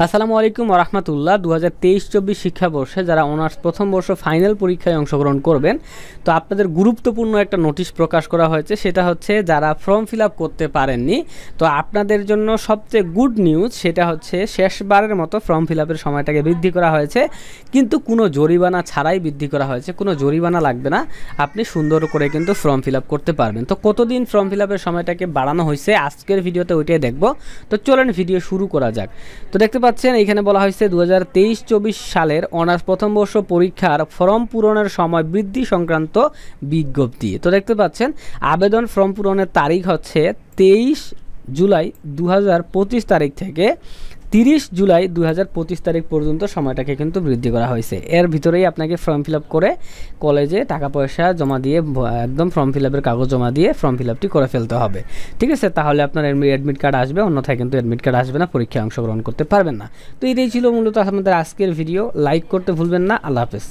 আসসালামু আলাইকুম ওয়া রাহমাতুল্লাহ। 2023-24 শিক্ষাবর্ষে যারা অনার্স প্রথম বর্ষ ফাইনাল পরীক্ষায় অংশগ্রহণ করবেন, তো আপনাদের গুরুত্বপূর্ণ একটা নোটিশ প্রকাশ করা হয়েছে। সেটা হচ্ছে যারা ফর্ম ফিল আপ করতে পারেননি, তো আপনাদের জন্য সবচেয়ে গুড নিউজ সেটা হচ্ছে শেষবারের মতো ফর্ম ফিল আপের সময়টাকে বৃদ্ধি করা হয়েছে, কিন্তু কোনো জরিমানা ছাড়াই বৃদ্ধি করা হয়েছে। কোনো জরিমানা লাগবে না, আপনি সুন্দর করে কিন্তু ফর্ম ফিল আপ করতে পারবেন। তো কতদিন ফর্ম ফিল আপের সময়টাকে বাড়ানো হয়েছে আজকের ভিডিওতে ওইটাই দেখব। তো চলেন ভিডিও শুরু করা যাক। তো দেখতে পাচ্ছেন এখানে বলা হয়েছে 2023-24 সালের অনার্স প্রথম বর্ষ পরীক্ষার ফর্ম পূরণের সময় বৃদ্ধি সংক্রান্ত বিজ্ঞপ্তি। তো দেখতে পাচ্ছেন আবেদন ফর্ম পূরণের তারিখ হচ্ছে 23 জুলাই 2025 তারিখ থেকে 30 জুলাই 2025 তারিখ পর্যন্ত সময়টাকে কিন্তু বৃদ্ধি করা হয়েছে। এর ভিতরেই আপনাকে ফর্ম ফিল আপ করে কলেজে টাকা পয়সা জমা দিয়ে একদম ফর্ম ফিল আপের কাগজ জমা দিয়ে ফর্ম ফিল আপটি করে ফেলতে হবে। ঠিক আছে, তাহলে আপনার অ্যাডমিট কার্ড আসবে, অন্যথায় কিন্তু অ্যাডমিট কার্ড আসবে না, পরীক্ষায় অংশগ্রহণ করতে পারবেন না। তো এটাই ছিল মূলত আমাদের আজকের ভিডিও। লাইক করতে ভুলবেন না। আল্লাহ হাফেজ।